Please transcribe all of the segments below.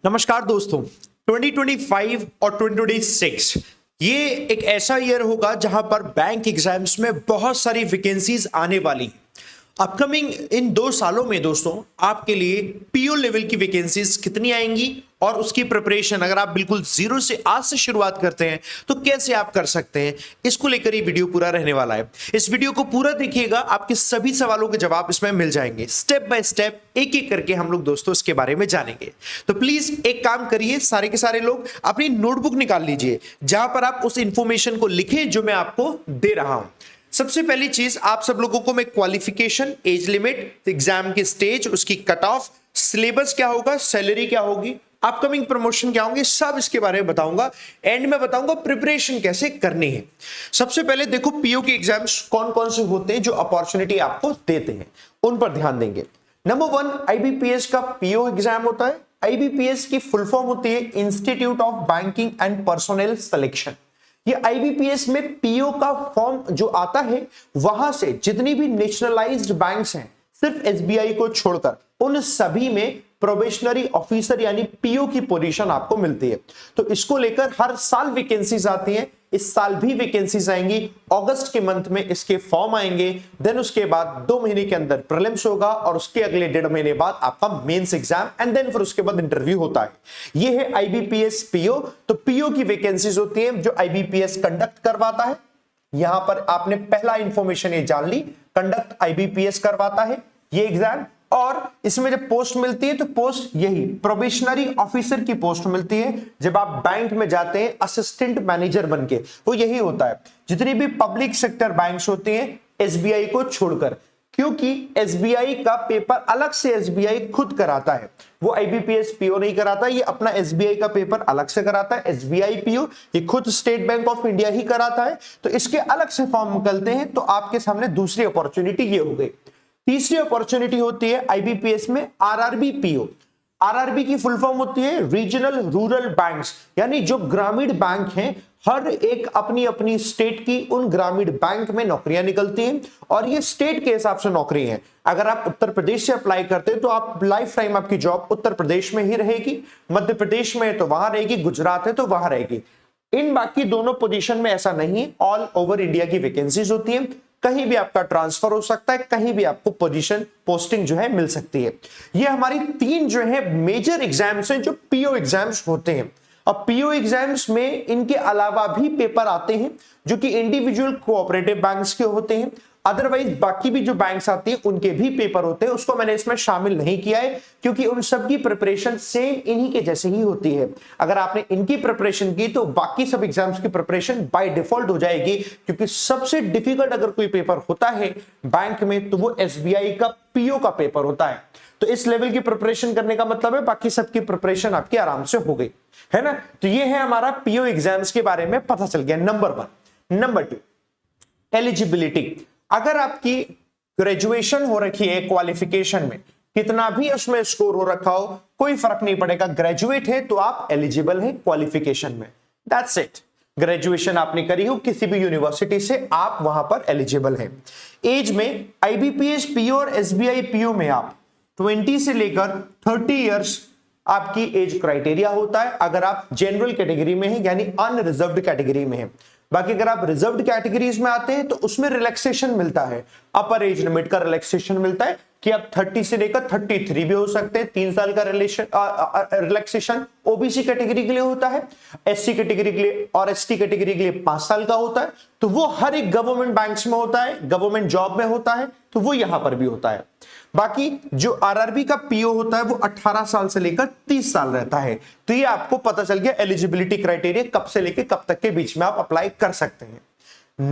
नमस्कार दोस्तों। 2025 और 2026 ये एक ऐसा ईयर होगा जहां पर बैंक एग्जाम्स में बहुत सारी वैकेंसीज आने वाली हैं। अपकमिंग इन 2 सालों में दोस्तों आपके लिए पीओ लेवल की वैकेंसीज कितनी आएंगी और उसकी प्रिपरेशन अगर आप बिल्कुल जीरो से आज से शुरुआत करते हैं तो कैसे आप कर सकते हैं, इसको लेकर ये वीडियो पूरा रहने वाला है। इस वीडियो को पूरा देखिएगा, आपके सभी सवालों के जवाब इसमें मिल जाएंगे। स्टेप बाय स्टेप एक एक करके हम लोग दोस्तों इसके बारे में जानेंगे। तो प्लीज एक काम करिए, सारे के सारे लोग अपनी नोटबुक निकाल लीजिए जहां पर आप उस इंफॉर्मेशन को लिखें जो मैं आपको दे रहा हूं। सबसे पहली चीज आप सब लोगों को मैं क्वालिफिकेशन, एज लिमिट, एग्जाम की स्टेज, उसकी कट ऑफ, सिलेबस क्या होगा, सैलरी क्या होगी, अपकमिंग प्रमोशन क्या होंगे, सब इसके बारे में बताऊंगा। एंड में बताऊंगा प्रिपरेशन कैसे करनी है। सबसे पहले देखो पीओ के एग्जाम्स कौन कौन से होते हैं जो अपॉर्चुनिटी आपको देते हैं, उन पर ध्यान देंगे। नंबर 1 आईबीपीएस का पीओ एग्जाम होता है। आईबीपीएस की फुल फॉर्म होती है institute of banking and personnel selection. ये आईबीपीएस में पीओ का फॉर्म जो आता है वहां से जितनी भी नेशनलाइज्ड बैंक्स हैं सिर्फ एसबीआई को छोड़कर उन सभी में प्रोबेशनरी ऑफिसर यानी पीओ की पोजीशन आपको मिलती है। तो इसको लेकर हर साल वैकेंसीज आती हैं। इस साल भी वैकेंसीज आएंगी, अगस्त के मंथ में इसके फॉर्म आएंगे। देन उसके बाद 2 महीने के अंदर प्रीलिम्स होगा और उसके अगले 1.5 महीने बाद आपका मेंस एग्जाम एंड देन फिर उसके बाद इंटरव्यू होता है। ये है आईबीपीएस पीओ। तो पीओ की वैकेंसीज होती है जो आईबीपीएस कंडक्ट करवाता है। यहां पर आपने पहला इंफॉर्मेशन ये जान ली, कंडक्ट आईबीपीएस करवाता है ये एग्जाम। और इसमें जब पोस्ट मिलती है तो पोस्ट यही प्रोबेशनरी ऑफिसर की पोस्ट मिलती है। जब आप बैंक में जाते हैं असिस्टेंट मैनेजर बनके, वो यही होता है। जितनी भी पब्लिक सेक्टर बैंक्स होती हैं एसबीआई को छोड़कर, क्योंकि एसबीआई का पेपर अलग से एसबीआई खुद कराता है, वो आईबीपीएस पीओ नहीं कराता, ये अपना एसबीआई का पेपर अलग से कराता है। एसबीआई पीओ ये खुद स्टेट बैंक ऑफ इंडिया ही कराता है। तो इसके अलग से फॉर्म निकलते हैं। तो आपके सामने दूसरी अपॉर्चुनिटी ये हो गई। तीसरी अपॉर्चुनिटी होती है आईबीपीएस में आरआरबी पीओ। आरआरबी की फुल फॉर्म होती है रीजनल रूरल बैंक्स, यानी जो ग्रामीण बैंक हैं हर एक अपनी अपनी स्टेट की उन ग्रामीण बैंक में नौकरियां निकलती हैं और ये स्टेट के हिसाब से नौकरी है। अगर आप उत्तर प्रदेश से अप्लाई करते हैं तो आप लाइफ टाइम आपकी जॉब उत्तर प्रदेश में ही रहेगी, मध्य प्रदेश में है तो वहां रहेगी, गुजरात है तो वहां रहेगी। इन बाकी दोनों पोजीशन में ऐसा नहीं है, ऑल ओवर इंडिया की वैकेंसीज होती है। कहीं भी आपका ट्रांसफर हो सकता है, कहीं भी आपको पोजीशन पोस्टिंग जो है मिल सकती है। ये हमारी 3 जो है मेजर एग्जाम्स हैं जो पीओ एग्जाम्स होते हैं। अब पीओ एग्जाम्स में इनके अलावा भी पेपर आते हैं जो कि इंडिविजुअल कोऑपरेटिव बैंक्स के होते हैं। अदरवाइज बाकी भी जो बैंक्स आती हैं उनके भी पेपर होते हैं, उसको मैंने इसमें शामिल नहीं किया है क्योंकि उन सब की प्रिपरेशन सेम इन्हीं के जैसे ही होती है। अगर आपने इनकी प्रिपरेशन की तो बाकी सब एग्जाम्स की प्रिपरेशन बाय डिफॉल्ट हो जाएगी, क्योंकि सबसे डिफिकल्ट अगर कोई पेपर होता है बैंक में तो वो एसबीआई का पीओ का पेपर होता है। तो इस लेवल की प्रिपरेशन करने का मतलब है बाकी सबकी प्रिपरेशन आपकी आराम से हो गई है ना। तो ये है हमारा पीओ एग्जाम्स के बारे में पता चल गया, नंबर 1। Number 2 eligibility. अगर आपकी ग्रेजुएशन हो रखी है, क्वालिफिकेशन में कितना भी उसमें स्कोर हो रखा हो कोई फर्क नहीं पड़ेगा, ग्रेजुएट है तो आप एलिजिबल हैं क्वालिफिकेशन में। That's it. ग्रेजुएशन आपने करी हो किसी भी यूनिवर्सिटी से, आप वहां पर एलिजिबल हैं। एज में आईबीपीएस पीओ और एसबीआई पीओ में आप 20 से लेकर 30 इयर्स आपकी एज क्राइटेरिया होता है अगर आप जनरल कैटेगरी में हैं यानी अनरिजर्व्ड कैटेगरी में हैं। बाकी अगर आप रिजर्व्ड कैटेगरीज में आते हैं तो उसमें रिलैक्सेशन मिलता है, अपर एज लिमिट का रिलैक्सेशन मिलता है कि आप 30 से लेकर 33 भी हो सकते हैं, 3 साल का रिलैक्सेशन ओबीसी कैटेगरी के लिए होता है, एससी कैटेगरी के लिए और एसटी कैटेगरी के लिए 5 साल का होता है। तो वो हर एक गवर्नमेंट बैंक्स में होता है, गवर्नमेंट जॉब में होता है, तो वो यहां पर भी होता है। बाकी जो आरआरबी का पीओ होता है वो 18 साल से लेकर 30 साल रहता है। तो ये आपको पता चल गया एलिजिबिलिटी क्राइटेरिया कब से लेकर कब तक के बीच में आप अप्लाई कर सकते हैं।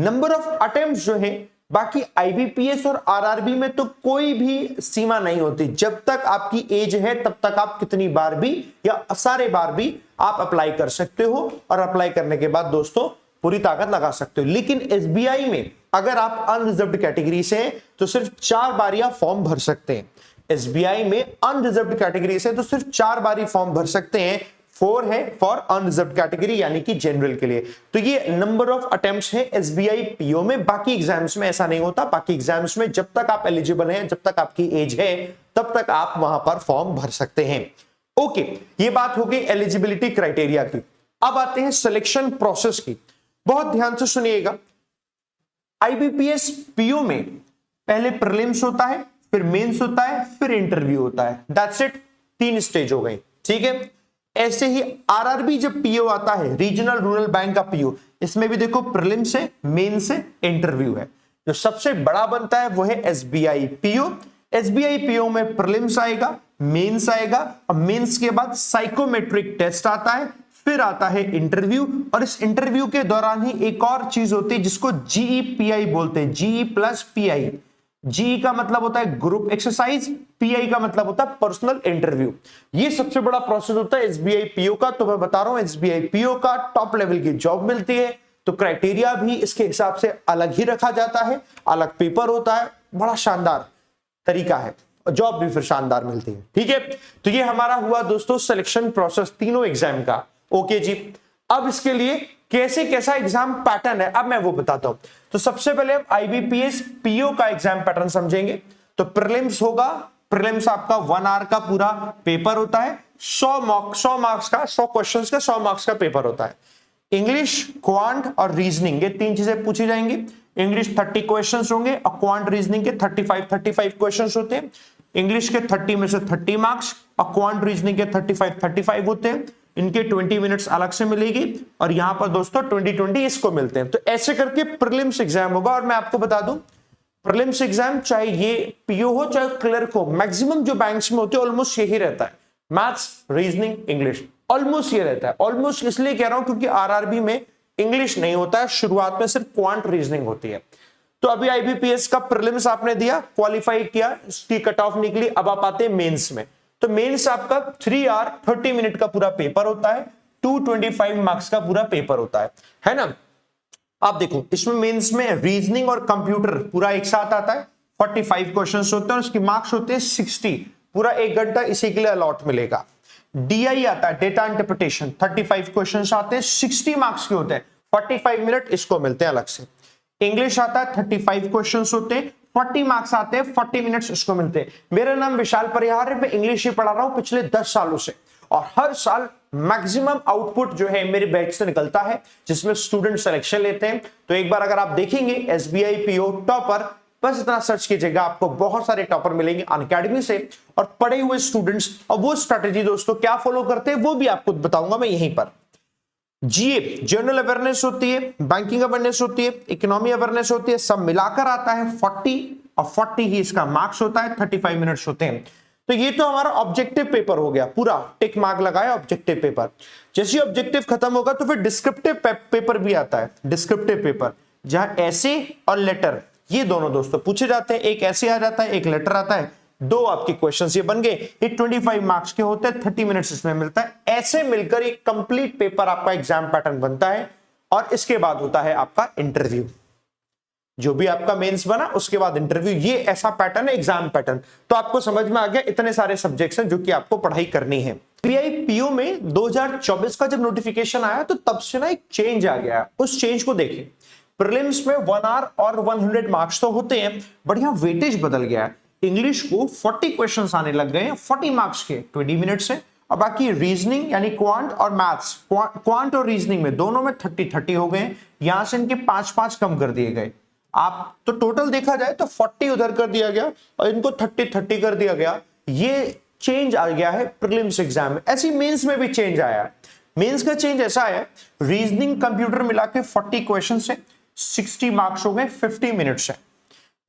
नंबर ऑफ अटेम्प्ट्स जो है बाकी आईबीपीएस और आरआरबी में तो कोई भी सीमा नहीं होती, जब तक आपकी एज है तब तक आप कितनी बार भी या सारे बार भी आप अप्लाई कर सकते हो और अप्लाई करने के बाद दोस्तों पूरी ताकत लगा सकते हो। लेकिन एसबीआई में अगर आप अनरिजर्व्ड कैटेगरी से हैं तो सिर्फ 4 बार या फॉर्म भर सकते हैं। एसबीआई में अनरिजर्व्ड कैटेगरी से तो सिर्फ 4 बार ही फॉर्म भर सकते हैं। 4 है फॉर अनरिजर्व्ड कैटेगरी यानी कि जनरल के लिए। तो ये नंबर ऑफ अटेम्प्ट्स है एसबीआई पीओ में। बाकी एग्जाम्स में ऐसा नहीं होता। बाकी एग्जाम्स में जब तक आप एलिजिबल हैं, जब तक आपकी एज है, तब तक आप वहां पर फॉर्म भर सकते हैं। ओके, ये बात हो गई एलिजिबिलिटी क्राइटेरिया की। अब आते हैं सिलेक्शन प्रोसेस की। बहुत ध्यान से सुनिएगा। आईबीपीएस पीओ में पहले प्रीलिम्स होता है, फिर मेंस होता है, फिर इंटरव्यू होता है। दैट्स इट, 3 स्टेज हो गई, ठीक है। ऐसे ही आरआरबी जब पीओ आता है, रीजनल रूरल बैंक का पीओ, इसमें भी देखो प्रीलिम्स है, मेंस है, इंटरव्यू है। जो सबसे बड़ा बनता है वो है एसबीआई पीओ। एसबीआई पीओ में प्रीलिम्स आएगा, मेंस आएगा, और मेंस के बाद साइकोमेट्रिक टेस्ट आता है, फिर आता है इंटरव्यू। और इस इंटरव्यू के दौरान ही एक और चीज होती है जिसको जीईपीआई बोलते हैं, जीई प्लस पीआई। जी का मतलब होता है ग्रुप एक्सरसाइज, पीआई का मतलब होता है पर्सनल इंटरव्यू। ये सबसे बड़ा प्रोसेस होता है एसबीआई पीओ का। तो मैं बता रहा हूं एसबीआई पीओ का टॉप लेवल की जॉब मिलती है, तो क्राइटेरिया भी इसके हिसाब से अलग ही रखा जाता है, अलग पेपर होता है, बड़ा शानदार तरीका है, और जॉब भी फिर शानदार मिलती है, ठीक है। तो ये हमारा हुआ दोस्तों सिलेक्शन प्रोसेस तीनों एग्जाम का। ओके जी, अब इसके लिए कैसा एग्जाम पैटर्न है अब मैं वो बताता हूं। तो सबसे पहले हम आईबीपीएस पीओ का एग्जाम पैटर्न समझेंगे। तो प्रीलिम्स होगा, प्रीलिम्स आपका 1 आवर का पूरा पेपर होता है, 100 मार्क्स का, 100 क्वेश्चंस का 100 मार्क्स का पेपर होता है। इंग्लिश, क्वांट और रीजनिंग, ये 3 चीजें पूछी जाएंगी। इंग्लिश 30 क्वेश्चंस होंगे और क्वांट रीजनिंग के 35 क्वेश्चंस होते हैं। इंग्लिश के 30 में से 30 मार्क्स और क्वांट रीजनिंग के 35 होते हैं। इनके 20 मिनट्स अलग से मिलेगी, और यहां पर दोस्तों 20 इसको मिलते हैं। तो ऐसे करके प्रीलिम्स एग्जाम होगा। और मैं आपको बता दूं, प्रीलिम्स एग्जाम चाहे ये पीओ हो चाहे क्लर्क हो, मैक्सिमम जो बैंक्स में होते हैं ऑलमोस्ट यही रहता है, मैथ्स, रीजनिंग, इंग्लिश, ऑलमोस्ट ये रहता है। ऑलमोस्ट इसलिए कह रहा हूं क्योंकि आरआरबी में इंग्लिश नहीं होता है, शुरुआत में सिर्फ क्वांट रीजनिंग होती है। तो अभी आईबीपीएस का प्रीलिम्स आपने दिया, क्वालिफाई किया, इसकी कट ऑफ निकली, अब आप आते हैं मेंस में। तो मेंस आपका 3 आवर 30 मिनट का पूरा पेपर होता है, 225 मार्क्स का पूरा पेपर होता है ना। आप देखो इसमें मेंस में रीजनिंग और कंप्यूटर पूरा एक साथ आता है, 45 क्वेश्चंस होते हैं और उसकी मार्क्स होते हैं 60, पूरा 1 घंटा इसी के लिए अलॉट मिलेगा। डीआई आता है, डेटा इंटरप्रिटेशन, 35 क्वेश्चंस आते हैं, 60 मार्क्स के होते हैं, 45 मिनट इसको मिलते हैं अलग से। इंग्लिश आता है, 35 क्वेश्चंस होते हैं, 40 मार्क्स आते हैं, 40 मिनट्स इसको मिलते हैं। मेरा नाम विशाल परिहार है, मैं इंग्लिश ही पढ़ा रहा हूं पिछले 10 सालों से, और हर साल मैक्सिमम आउटपुट जो है मेरे बैच से निकलता है, जिसमें स्टूडेंट सिलेक्शन लेते हैं। तो एक बार अगर आप देखेंगे एसबीआई पीओ टॉपर, बस इतना सर्च कीजिएगा, आपको बहुत सारे टॉपर मिलेंगे अनअकैडमी से और पढ़े हुए स्टूडेंट्स। और वो स्ट्रेटेजी दोस्तों क्या फॉलो करते हैं वो भी आपको बताऊंगा मैं यहीं पर। जीए जनरल अवेयरनेस होती है, बैंकिंग अवेयरनेस होती है, इकोनॉमी अवेयरनेस होती है, सब मिलाकर आता है 40, और 40 ही इसका मार्क्स होता है, 35 मिनट्स होते हैं। तो ये तो हमारा ऑब्जेक्टिव पेपर हो गया, पूरा टिक मार्क लगाया ऑब्जेक्टिव पेपर। जैसे ऑब्जेक्टिव खत्म होगा तो फिर डिस्क्रिप्टिव पेपर भी आता है, डिस्क्रिप्टिव पेपर, जहां ऐसे और लेटर ये दोनों दोस्तों पूछे जाते हैं। एक ऐसे आ जाता है, एक लेटर आता है, 2 आपके क्वेश्चंस ये बन गए। ये 25 मार्क्स के होते हैं, 30 मिनट्स इसमें मिलता है। ऐसे मिलकर एक कंप्लीट पेपर आपका एग्जाम पैटर्न बनता है, और इसके बाद होता है आपका इंटरव्यू। जो भी आपका मेंस बना उसके बाद इंटरव्यू, ये ऐसा पैटर्न है एग्जाम पैटर्न। तो आपको समझ में आ गया, इतने सारे सब्जेक्ट्स हैं जो कि आपको पढ़ाई करनी है। पीओ में 2024 का जब नोटिफिकेशन आया तो तब से ना एक चेंज आ गया, उस चेंज को देखिए। प्रीलिम्स में 1 आवर और 100 मार्क्स तो होते हैं, बढ़िया वेटेज बदल गया है। इंग्लिश को 40 क्वेश्चंस आने लग गए हैं, 40 मार्क्स के 20 मिनट से, और बाकी रीजनिंग यानी क्वांट और मैथ्स, क्वांट और रीजनिंग में दोनों में 30 हो गए। यहां से इनके 5 कम कर दिए गए। आप तो टोटल देखा जाए तो 40 उधर कर दिया गया और इनको 30 कर दिया गया। ये चेंज आ गया है प्रीलिम्स एग्जाम में। ऐसी मेंस में भी चेंज आया है। मेंस का चेंज ऐसा है, रीजनिंग कंप्यूटर मिला के 40 क्वेश्चन से 60 मार्क्स हो गए, 50 मिनट्स है।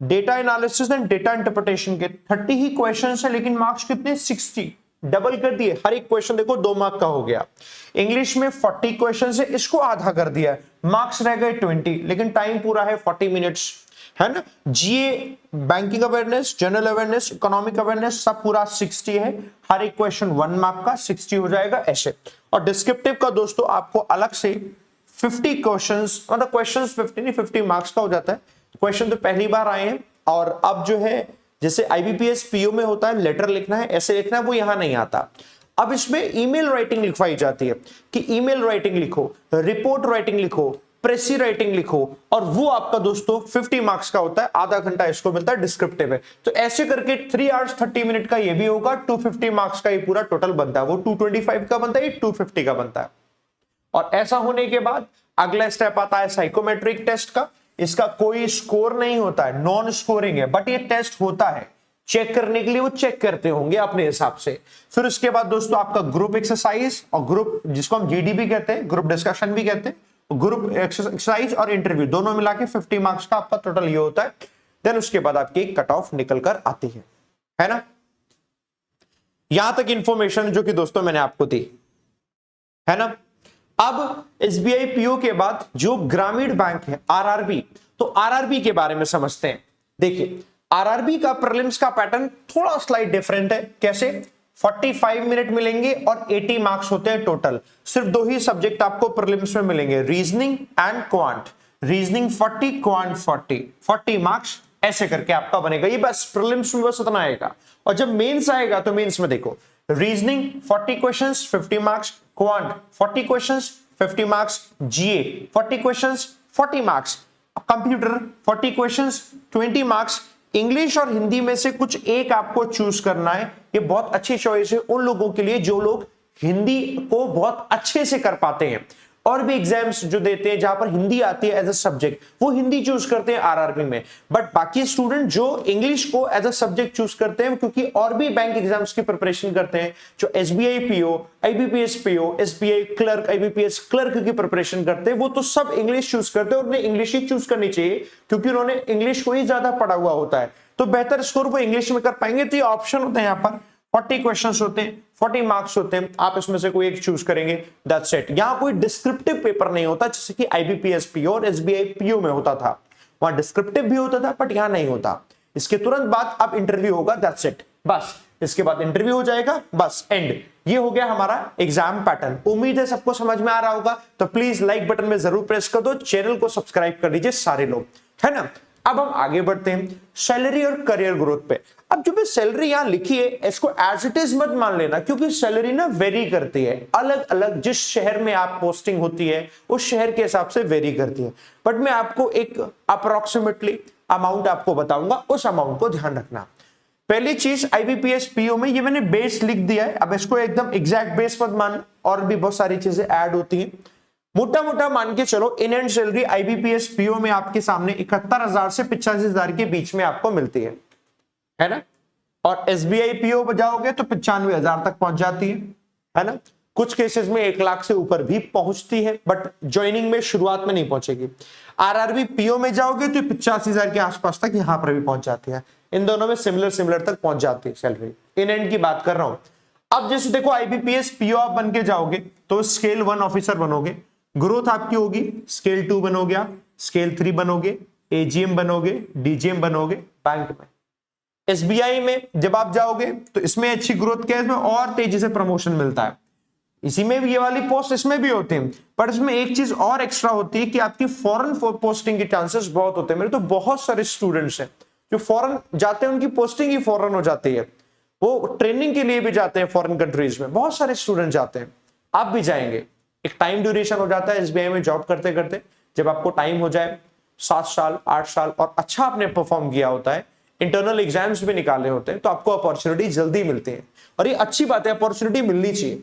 Data analysis and data interpretation के 30 ही क्वेश्चन है, लेकिन मार्क्स कितने 60, डबल कर दिए। हर एक क्वेश्चन देखो 2 मार्क का हो गया। इंग्लिश में 40 क्वेश्चन है, इसको आधा कर दिया, मार्क्स रह गए 20, लेकिन टाइम पूरा है 40 मिनट्स, है ना। GA, banking awareness, general awareness, economic awareness सब पूरा 60 है। हर एक क्वेश्चन 1 मार्क का 60 हो जाएगा ऐसे। और डिस्क्रिप्टिव का दोस्तों आपको अलग से 50 क्वेश्चंस, मतलब क्वेश्चंस 50 नहीं 50 मार्क्स का हो जाता है। क्वेश्चन तो पहली बार आए हैं, और अब जो है जैसे आईबीपीएस पीओ में होता है लेटर लिखना है, ऐसे लिखना है, वो यहां नहीं आता। अब इसमें ईमेल राइटिंग लिखवाई जाती है कि ईमेल राइटिंग लिखो, रिपोर्ट राइटिंग लिखो, प्रेसी राइटिंग लिखो, और वो आपका दोस्तों 50 मार्क्स का होता है, आधा घंटा इसको मिलता है डिस्क्रिप्टिव है। तो ऐसे करके 3 आवर्स 30 मिनट का ये भी होगा, 250 मार्क्स का ये पूरा टोटल बनता है। वो 225 का बनता है, ये 250 का बनता है। और ऐसा होने के बाद अगला स्टेप आता है साइकोमेट्रिक टेस्ट का। इसका कोई स्कोर नहीं होता है, नॉन स्कोरिंग है, बट ये टेस्ट होता है चेक करने के लिए, वो चेक करते होंगे अपने हिसाब से। फिर उसके बाद दोस्तों आपका ग्रुप एक्सरसाइज और ग्रुप, जिसको हम जीडी कहते हैं, ग्रुप डिस्कशन भी कहते हैं, ग्रुप एक्सरसाइज और इंटरव्यू दोनों मिला के 50 मार्क्स का आपका टोटल ये होता है। देन उसके बाद आपकी कट ऑफ निकल कर आती है ना। यहां तक इंफॉर्मेशन जो कि दोस्तों मैंने आपको दी, है ना। अब एसबीआई पीओ के बाद जो ग्रामीण बैंक है आरआरबी, तो आरआरबी के बारे में समझते हैं। देखिए आरआरबी का प्रीलिम्स का पैटर्न थोड़ा स्लाइड डिफरेंट है। कैसे? 45 मिनट मिलेंगे और 80 मार्क्स होते हैं टोटल। सिर्फ 2 ही सब्जेक्ट आपको प्रीलिम्स में मिलेंगे, reasoning and quant. Reasoning 40, quant 40 marks ऐसे करके आपका बनेगा। ये बस प्रीलिम्स में बस उतना आएगा। और जब मेंस आएगा तो मेंस में देखो, reasoning 40 questions 50 marks, quant 40 questions 50 marks, GA 40 questions 40 marks, computer 40 questions 20 marks. English और हिंदी में से कुछ एक आपको चूज करना है। ये बहुत अच्छी चॉइस है उन लोगों के लिए जो लोग हिंदी को बहुत अच्छे से कर पाते हैं। और भी एग्जाम्स जो देते हैं जहां पर हिंदी आती है एज अ सब्जेक्ट, वो हिंदी चूज करते हैं आरआरबी में। बट बाकी स्टूडेंट जो इंग्लिश को एज अ सब्जेक्ट चूज करते हैं, क्योंकि और भी बैंक एग्जाम्स की प्रिपरेशन करते हैं, जो SBI PO, IBPS PO, SBI clerk, IBPS clerk की प्रिपरेशन करते हैं, वो तो सब इंग्लिश चूज करते हैं। और उन्हें इंग्लिश ही चूज करनी चाहिए क्योंकि उन्होंने इंग्लिश को ही ज्यादा पढ़ा हुआ होता है, तो बेहतर स्कोर वो इंग्लिश में कर पाएंगे। तो ये ऑप्शन होते हैं यहाँ पर, 40 क्वेश्चंस होते हैं, 40 मार्क्स होते हैं, आप इसमें से कोई एक चूज करेंगे, दैट्स इट। यहां कोई डिस्क्रिप्टिव पेपर नहीं होता जैसे कि आईबीपीएस पीओ और एसबीआई पीओ में होता था। वहां डिस्क्रिप्टिव भी होता था बट यहां नहीं होता। इसके तुरंत बाद अब इंटरव्यू होगा, दैट्स इट, बस। इसके बाद इंटरव्यू हो जाएगा, बस एंड। ये हो गया हमारा एग्जाम पैटर्न। उम्मीद है सबको समझ में आ रहा होगा। तो प्लीज लाइक बटन में जरूर प्रेस कर दो, चैनल को सब्सक्राइब कर लीजिए सारे लोग, है ना। अब हम आगे बढ़ते हैं सैलरी और करियर ग्रोथ पे। अब जो भी सैलरी यहां लिखी है इसको एज इट इज मत मान लेना, क्योंकि सैलरी ना वेरी करती है, अलग अलग जिस शहर में आप पोस्टिंग होती है उस शहर के हिसाब से वेरी करती है। बट मैं आपको एक अप्रोक्सीमेटली अमाउंट आपको बताऊंगा, उस अमाउंट को ध्यान रखना। पहली चीज आईबीपीएस पीओ में ये मैंने बेस लिख दिया है, अब इसको एकदम एग्जैक्ट बेस मत मानना, और भी बहुत सारी चीजें ऐड होती हैं। मोटा मोटा मान के चलो in and salary IBPS PO में आपके सामने 71,000 से 85,000 के बीच में आपको मिलती है ना। और एसबीआई पीओ जाओगे तो 95,000 तक पहुंच जाती है ना। कुछ केसेस में 1 लाख से ऊपर भी पहुंचती है, बट ज्वाइनिंग में शुरुआत में नहीं पहुंचेगी। आरआरबी पीओ में जाओगे तो 85,000 के आसपास तक यहां पर भी पहुंच जाती है। इन दोनों में सिमिलर तक पहुंच जाती है सैलरी। इन एंड की बात कर रहा हूं। अब जैसे देखो आईबीपीएस पीओ आप बन के जाओगे तो स्केल 1 ऑफिसर बनोगे, ग्रोथ आपकी होगी, स्केल 2 बनोगे आप, स्केल 3 बनोगे, एजीएम बनोगे, डीजीएम बनोगे बैंक में। एसबीआई में जब आप जाओगे तो इसमें अच्छी ग्रोथ क्या है, इसमें और तेजी से प्रमोशन मिलता है। इसी में भी ये वाली पोस्ट इसमें भी होती है, पर इसमें एक चीज और एक्स्ट्रा होती है कि आपकी फॉरेन पोस्टिंग के चांसेस बहुत होते हैं। मेरे तो बहुत सारे स्टूडेंट्स हैं जो फॉरेन जाते हैं, उनकी पोस्टिंग ही फॉरेन हो जाती है, वो ट्रेनिंग के लिए भी जाते हैं फॉरेन कंट्रीज में, बहुत सारे स्टूडेंट जाते हैं। आप भी जाएंगे, एक टाइम ड्यूरेशन हो जाता है एसबीआई में जॉब करते करते। जब आपको टाइम हो जाए 7 साल 8 साल और अच्छा आपने परफॉर्म किया होता है, इंटरनल एग्जाम्स भी निकाले होते हैं, तो आपको अपॉर्चुनिटी जल्दी मिलती है। और ये अच्छी बात है, अपॉर्चुनिटी मिलनी चाहिए।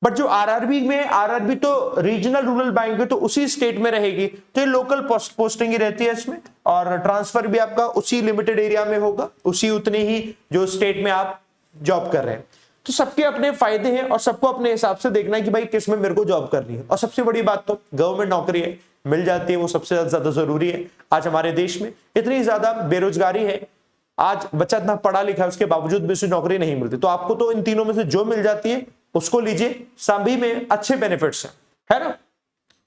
बट जो आरआरबी में, आरआरबी तो रीजनल रूरल बैंक है तो उसी स्टेट में रहेगी, तो ये लोकल पोस्टिंग ही रहती है इसमें, और ट्रांसफर भी आपका उसी लिमिटेड एरिया में होगा, उसी उतने ही जो स्टेट में आप जॉब कर रहे हैं। तो सबके अपने फायदे हैं और सबको अपने हिसाब से देखना है कि भाई किस में मेरे को जॉब करनी है। और सबसे बड़ी बात तो गवर्नमेंट नौकरी है, मिल जाती है, वो सबसे ज्यादा जरूरी है। आज हमारे देश में इतनी ज्यादा बेरोजगारी है, आज बच्चा इतना पढ़ा लिखा है उसके बावजूद भी उसे नौकरी नहीं मिलती। तो आपको तो इन तीनों में से जो मिल जाती है उसको लीजिए, सभी में अच्छे बेनिफिट्स है ना।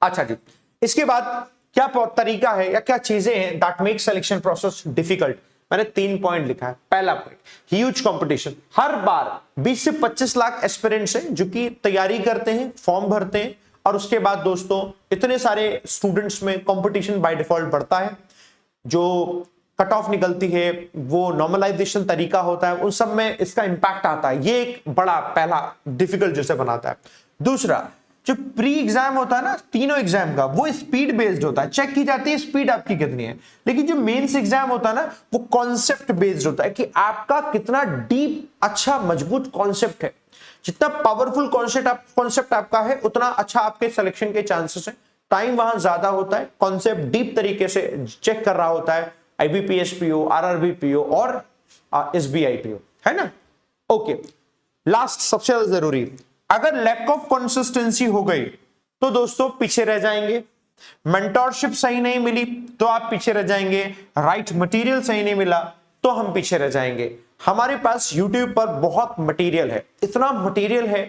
अच्छा जी, इसके बाद क्या तरीका है या क्या चीजें हैं that make selection process difficult. मैंने 3 पॉइंट लिखा है। पहला पॉइंट, ह्यूज कंपटीशन। हर बार 20 से 25 लाख एस्पिरेंट्स हैं जो कि तैयारी करते हैं, फॉर्म भरते हैं, और उसके बाद दोस्तों इतने सारे स्टूडेंट्स में कंपटीशन बाय डिफॉल्ट बढ़ता है। जो कट ऑफ निकलती है वो नॉर्मलाइजेशन तरीका होता है, उन सब में इसका इंपैक्ट आता है। ये एक बड़ा पहला डिफिकल्ट जैसे बनाता है। दूसरा, जो प्री एग्जाम होता है ना तीनों एग्जाम का, वो स्पीड बेस्ड होता है, चेक की जाती है स्पीड आपकी कितनी है। लेकिन जो मेंस एग्जाम होता है ना वो कॉन्सेप्ट बेस्ड होता है कि आपका कितना डीप अच्छा मजबूत कॉन्सेप्ट है। जितना पावरफुल कॉन्सेप्ट आपका है उतना अच्छा आपके सिलेक्शन के चांसेस है। टाइम वहां ज्यादा होता है, कॉन्सेप्ट डीप तरीके से चेक कर रहा होता है आईबीपीएस पीओ, आरआरबी पीओ और एसबीआई पीओ, है ना। ओके, लास्ट सबसे ज्यादा जरूरी, अगर लैक ऑफ कंसिस्टेंसी हो गई तो दोस्तों पीछे रह जाएंगे। मेंटोरशिप सही नहीं मिली तो आप पीछे रह जाएंगे, राइट मटेरियल सही नहीं मिला तो हम पीछे रह जाएंगे। हमारे पास YouTube पर बहुत मटेरियल है, इतना मटेरियल है,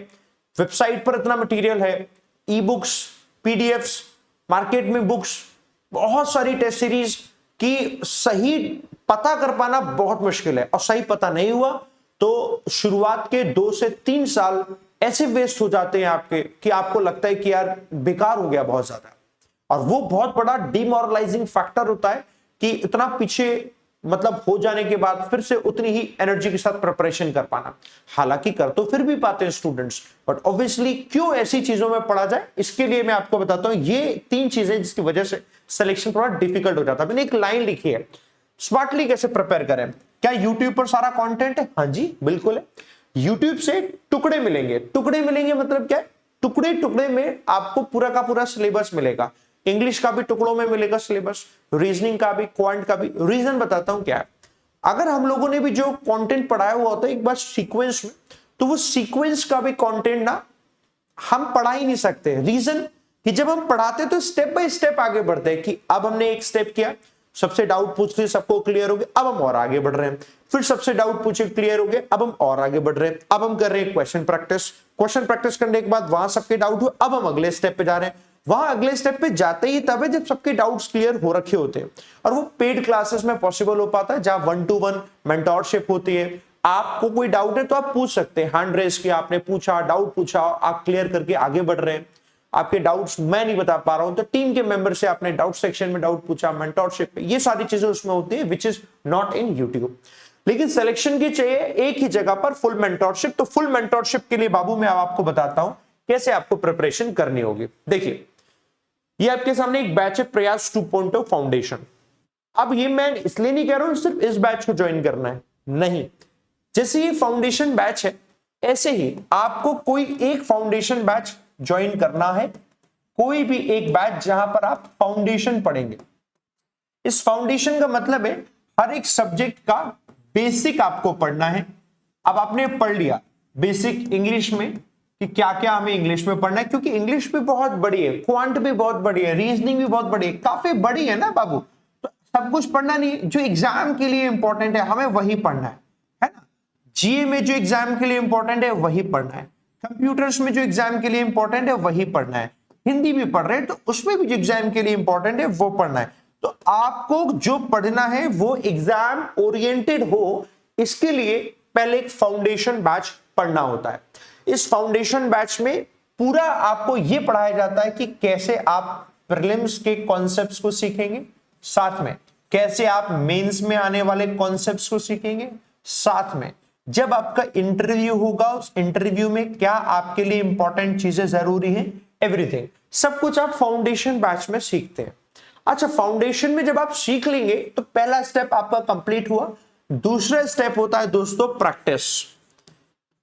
वेबसाइट पर इतना मटेरियल है, ई बुक्स, पीडीएफ्स, मार्केट में बुक्स, बहुत सारी टेस्ट सीरीज की सही पता कर पाना बहुत मुश्किल है। और सही पता नहीं हुआ तो शुरुआत के 2 से 3 साल ऐसे वेस्ट हो जाते हैं आपके कि आपको लगता है कि यार बेकार हो गया बहुत ज्यादा। और वो बहुत बड़ा डिमोरलाइजिंग फैक्टर होता है कि इतना पीछे मतलब हो जाने के बाद फिर से उतनी ही एनर्जी के साथ प्रिपरेशन कर पाना। हालांकि कर तो फिर भी पाते हैं स्टूडेंट्स, बट ऑब्वियसली क्यों ऐसी चीजों में पढ़ा जाए, इसके लिए मैं आपको बताता हूं ये 3 चीजें जिसकी वजह से सिलेक्शन थोड़ा डिफिकल्ट हो जाता है। मैंने एक लाइन लिखी है, स्मार्टली कैसे प्रिपेयर करें। क्या यूट्यूब पर सारा कंटेंट है? हाँ जी बिल्कुल है। यूट्यूब से टुकड़े मिलेंगे, टुकड़े मिलेंगे मतलब क्या है, टुकड़े टुकड़े में आपको पूरा का पूरा सिलेबस मिलेगा। इंग्लिश का भी टुकड़ों में मिलेगा सिलेबस, रीजनिंग का भी, क्वांट का भी। रीजन बताता हूं क्या है, अगर हम लोगों ने भी जो कंटेंट पढ़ाया हुआ होता है एक बार सीक्वेंस में, तो वो सीक्वेंस का भी कंटेंट ना हम पढ़ा ही नहीं सकते। रीजन कि जब हम पढ़ाते तो स्टेप बाय स्टेप आगे बढ़ते हैं कि अब हमने एक स्टेप किया, सबसे डाउट पूछ लिए, सबको क्लियर हो गया, अब हम और आगे बढ़ रहे हैं। फिर सबसे डाउट पूछे, क्लियर हो गए, अब हम और आगे बढ़ रहे हैं। अब हम कर रहे हैं क्वेश्चन प्रैक्टिस, क्वेश्चन प्रैक्टिस करने के बाद वहां सबके डाउट हुए, अब हम अगले स्टेप पे जा रहे हैं। वहां अगले स्टेप पे जाते ही तब है जब सबके डाउट्स क्लियर हो रखे होते हैं। और वो पेड क्लासेस में पॉसिबल हो पाता है जहां 1-to-1 मेंटोरशिप होती है। आपको कोई डाउट है तो आप पूछ सकते हैं, हैंड रेस किया, आपने पूछा, डाउट पूछा, आप क्लियर करके आगे बढ़ रहे हैं। आपके डाउट्स मैं नहीं बता पा रहा हूं तो टीम के मेंबर से आपने डाउट सेक्शन में डाउट पूछा, मेंटोरशिप पे, ये सारी चीजें उसमें होती है which is not in YouTube. लेकिन सिलेक्शन की चाहिए एक ही जगह पर फुल मेंटोरशिप। तो फुल मेंटोरशिप के लिए बाबू मैं आपको बताता हूं कैसे आपको प्रिपरेशन करनी होगी। देखिए ये आपके सामने एक बैच है, प्रयास 2.0 फाउंडेशन। अब ये मैं इसलिए नहीं कह रहा हूं सिर्फ इस बैच को ज्वाइन करना है, नहीं। जैसे ये फाउंडेशन बैच है ऐसे ही आपको कोई एक फाउंडेशन बैच ज्वाइन करना है, कोई भी एक बैच जहां पर आप फाउंडेशन पढ़ेंगे। इस फाउंडेशन का मतलब है हर एक सब्जेक्ट का बेसिक आपको पढ़ना है। अब आपने पढ़ लिया बेसिक इंग्लिश में कि क्या क्या हमें इंग्लिश में पढ़ना है, क्योंकि इंग्लिश भी बहुत बड़ी है, क्वांट भी बहुत बड़ी है, रीजनिंग भी बहुत बड़ी है, काफी बड़ी है ना बाबू। तो सब कुछ पढ़ना नहीं, जो एग्जाम के लिए इंपॉर्टेंट है हमें वही पढ़ना है ना। जीए में जो एग्जाम के लिए इंपॉर्टेंट है वही पढ़ना है, कंप्यूटर्स में जो एग्जाम के लिए इंपॉर्टेंट है वही पढ़ना है, हिंदी भी पढ़ रहे हैं तो उसमें भी जो एग्जाम के लिए इंपॉर्टेंट है वो पढ़ना है। तो आपको जो पढ़ना है वो एग्जाम ओरिएंटेड हो, इसके लिए पहले एक फाउंडेशन बैच पढ़ना होता है। इस फाउंडेशन बैच में पूरा आपको यह पढ़ाया जाता है कि कैसे आप प्रीलिम्स के कॉन्सेप्ट्स को सीखेंगे, साथ में कैसे आप मेंस में आने वाले कॉन्सेप्ट्स को सीखेंगे, साथ में जब आपका इंटरव्यू होगा उस इंटरव्यू में क्या आपके लिए इंपॉर्टेंट चीजें जरूरी हैं, एवरीथिंग सब कुछ आप फाउंडेशन बैच में सीखते हैं। अच्छा, फाउंडेशन में जब आप सीख लेंगे तो पहला स्टेप आपका कंप्लीट हुआ। दूसरा स्टेप होता है दोस्तों प्रैक्टिस।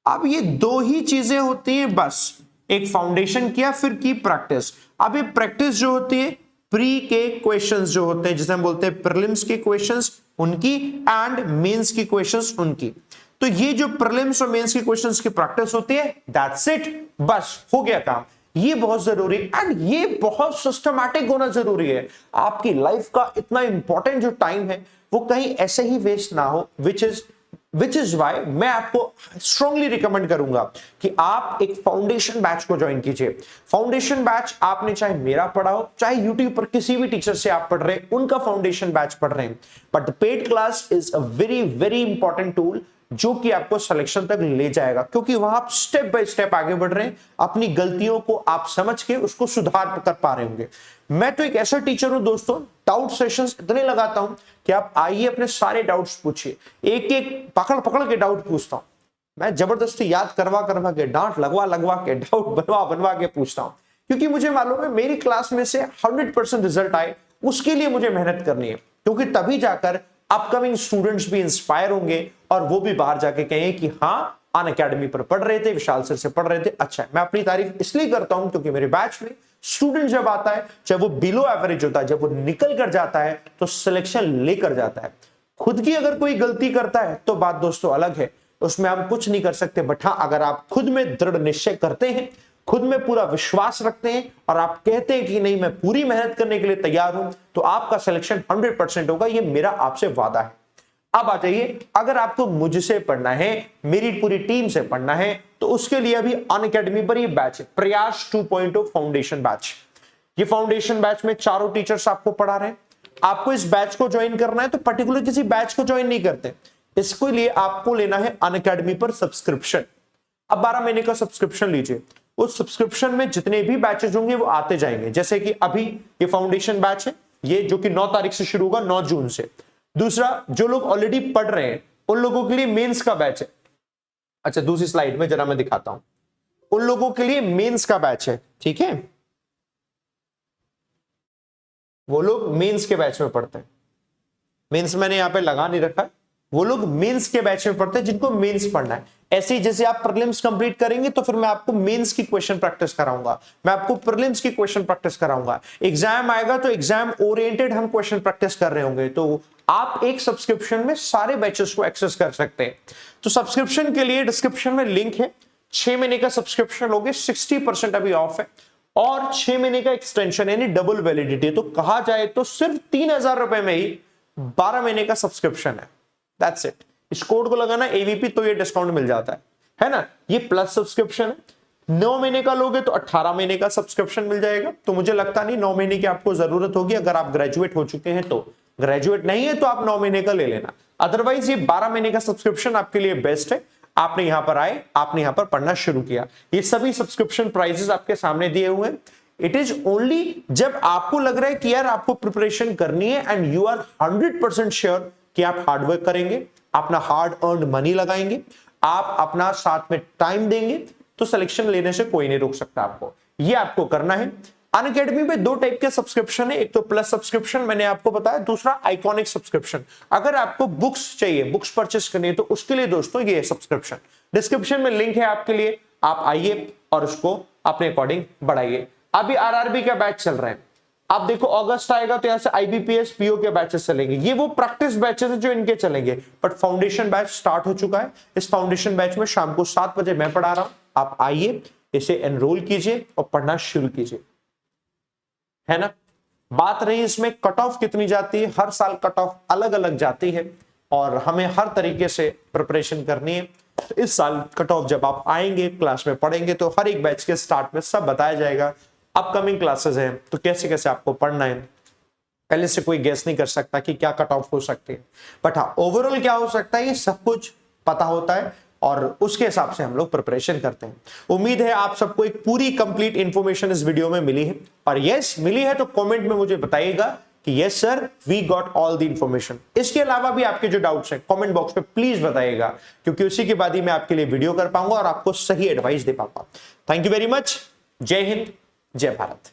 अब ये दो ही चीजें होती हैं बस, एक फाउंडेशन किया फिर की प्रैक्टिस। अब ये प्रैक्टिस जो होती है प्री के क्वेश्चंस जो होते हैं जिसे हम बोलते हैं प्रीलिम्स के क्वेश्चंस उनकी एंड मेंस की क्वेश्चंस उनकी। तो ये जो प्रीलिम्स और मेंस की क्वेश्चंस की प्रैक्टिस होती है दैट्स इट, बस हो गया काम। ये बहुत जरूरी एंड ये बहुत सिस्टमैटिक होना जरूरी है। आपकी लाइफ का इतना इंपॉर्टेंट जो टाइम है वो कहीं ऐसे ही वेस्ट ना हो, विच इज वाई मैं आपको स्ट्रांगली रिकमेंड करूंगा कि आप एक फाउंडेशन बैच को ज्वाइन कीजिए। फाउंडेशन बैच आपने चाहे मेरा पढ़ा हो, चाहे यूट्यूब पर किसी भी टीचर से आप पढ़ रहे हैं उनका फाउंडेशन बैच पढ़ रहे हैं, but paid class is a very very important tool जो कि आपको सिलेक्शन तक ले जाएगा, क्योंकि वहां आप स्टेप बाय स्टेप आगे बढ़ रहे हैं, अपनी गलतियों को आप समझ के उसको सुधार कर पा रहे होंगे। मैं तो एक ऐसा टीचर हूं दोस्तों, डाउट सेशंस इतने लगाता हूं कि आप आइए अपने सारे डाउट्स पूछिए, एक एक पकड़ पकड़ के डाउट पूछता हूं मैं, जबरदस्ती याद करवा करवा के, डांट लगवा लगवा के, डाउट बनवा बनवा के पूछता हूं। क्योंकि मुझे मालूम है मेरी क्लास में से 100% रिजल्ट आए, उसके लिए मुझे मेहनत करनी है, क्योंकि तभी जाकर अपकमिंग स्टूडेंट्स भी इंस्पायर होंगे और वो भी बाहर जाके कहें कि हाँ अन अकेडमी पर पढ़ रहे थे, विशाल सर से पढ़ रहे थे। अच्छा है, मैं अपनी तारीफ इसलिए करता हूं क्योंकि मेरे बैच में स्टूडेंट जब आता है, चाहे वो बिलो एवरेज होता है, जब वो निकल कर जाता है तो सिलेक्शन लेकर जाता है। खुद की अगर कोई गलती करता है तो बात दोस्तों अलग है, उसमें हम कुछ नहीं कर सकते। बट हाँ, अगर आप खुद में दृढ़ निश्चय करते हैं, खुद में पूरा विश्वास रखते हैं और आप कहते हैं कि नहीं मैं पूरी मेहनत करने के लिए तैयार हूं, तो आपका सिलेक्शन 100% होगा, ये मेरा आपसे वादा है। अब आ जाइए, अगर आपको मुझसे पढ़ना है, मेरी पूरी टीम से पढ़ना है, तो उसके लिए अभी अनअकैडमी पर ये बैच है, प्रयास 2.0 फाउंडेशन बैच। ये फाउंडेशन बैच में चारों टीचर्स आपको पढ़ा रहे हैं। आपको इस बैच को ज्वाइन करना है तो पर्टिकुलर किसी बैच को ज्वाइन नहीं करते, इसके लिए आपको लेना है अनअकैडमी पर सब्सक्रिप्शन। अब 12 महीने का सब्सक्रिप्शन लीजिए, उस सब्सक्रिप्शन में जितने भी बैचेस होंगे वो आते जाएंगे। जैसे कि अभी ये फाउंडेशन बैच है, ये जो कि 9 तारीख से शुरू होगा, 9 जून से। दूसरा, जो लोग ऑलरेडी पढ़ रहे हैं उन लोगों के लिए मेंस का बैच है। अच्छा, दूसरी स्लाइड में जरा मैं दिखाता हूं, उन लोगों के लिए मेंस का बैच है, ठीक है, वो लोग मेंस के बैच में पढ़ते हैं। मेंस मैंने यहां पे लगा नहीं रखा है, वो लोग मेंस के बैच में पढ़ते हैं जिनको मेंस पढ़ना है। ऐसे ही जैसे आप प्रीलिम्स कंप्लीट करेंगे तो फिर मैं आपको मेंस की क्वेश्चन प्रैक्टिस कराऊंगा, मैं आपको प्रीलिम्स की क्वेश्चन प्रैक्टिस कराऊंगा। एग्जाम आएगा तो एग्जाम ओरिएंटेड हम क्वेश्चन प्रैक्टिस कर रहे होंगे। तो आप एक सब्सक्रिप्शन में सारे बैचेस को एक्सेस कर सकते हैं। तो सब्सक्रिप्शन के लिए डिस्क्रिप्शन में लिंक है। 6 महीने का सब्सक्रिप्शन लोगे 60% अभी ऑफ है, और 6 महीने का एक्सटेंशन यानी डबल वैलिडिटी। तो कहा जाए तो सिर्फ 3,000 रुपए में ही 12 महीने का सब्सक्रिप्शन है। That's it. इस कोड को लगाना एवीपी तो ये डिस्काउंट मिल जाता है ना। ये प्लस सब्सक्रिप्शन है। 9 महीने का लोगे तो 18 महीने का सब्सक्रिप्शन मिल जाएगा। तो मुझे लगता नहीं 9 महीने की आपको जरूरत होगी, अगर आप ग्रेजुएट हो चुके हैं तो। ग्रेजुएट नहीं है तो आप 9 महीने का ले लेना, अदरवाइज ये 12 महीने का सब्सक्रिप्शन आपके लिए बेस्ट है। आपने यहां पर आए, आपने यहां पर पढ़ना शुरू किया। ये सभी सब्सक्रिप्शन प्राइसेस आपके सामने दिए हुए हैं। इट इज ओनली जब आपको लग रहा है कि यार आपको प्रिपरेशन करनी है एंड यू आर 100% श्योर कि आप हार्डवर्क करेंगे, अपना हार्ड अर्न मनी लगाएंगे, आप अपना साथ में टाइम देंगे, तो सिलेक्शन लेने से कोई नहीं रोक सकता आपको। ये आपको करना है। अनअकैडमी में 2 टाइप के सब्सक्रिप्शन है, एक तो प्लस सब्सक्रिप्शन मैंने आपको बताया, दूसरा आइकॉनिक सब्सक्रिप्शन। अगर आपको बुक्स चाहिए, बुक्स परचेस करनी है, तो उसके लिए दोस्तों ये सब्सक्रिप्शन डिस्क्रिप्शन में लिंक है आपके लिए, आप आइए और उसको अपने अकॉर्डिंग बढ़ाइए। अभी आरआरबी का बैच चल रहा है, आप देखो अगस्त आएगा तो यहां से आईबीपीएस पीओ के बैचेस चलेंगे। ये वो प्रैक्टिस बैचेस है जो इनके चलेंगे, बट फाउंडेशन बैच स्टार्ट हो चुका है। इस फाउंडेशन बैच में शाम को 7 बजे मैं पढ़ा रहा हूं, आप आइए, इसे एनरोल कीजिए और पढ़ना शुरू कीजिए, है ना। बात रही इसमें कट ऑफ कितनी जाती है, हर साल कट ऑफ अलग अलग जाती है और हमें हर तरीके से प्रिपरेशन करनी है। तो इस साल कट ऑफ जब आप आएंगे, क्लास में पढ़ेंगे, तो हर एक बैच के स्टार्ट में सब बताया जाएगा। अपकमिंग क्लासेस हैं तो कैसे कैसे आपको पढ़ना है, पहले से कोई गेस नहीं कर सकता कि क्या कट ऑफ हो सकती है, बट हाँ ओवरऑल क्या हो सकता है ये सब कुछ पता होता है और उसके हिसाब से हम लोग प्रिपरेशन करते हैं। उम्मीद है आप सबको एक पूरी कंप्लीट इंफॉर्मेशन इस वीडियो में मिली है, और यस मिली है तो कमेंट में मुझे बताइएगा कि yes sir we got all the information. इसके अलावा भी आपके जो डाउट्स हैं कमेंट बॉक्स में प्लीज बताइएगा, क्योंकि उसी के बाद ही मैं आपके लिए वीडियो कर पाऊंगा और आपको सही एडवाइस दे पाऊंगा। Thank you very much. जय हिंद, जय भारत।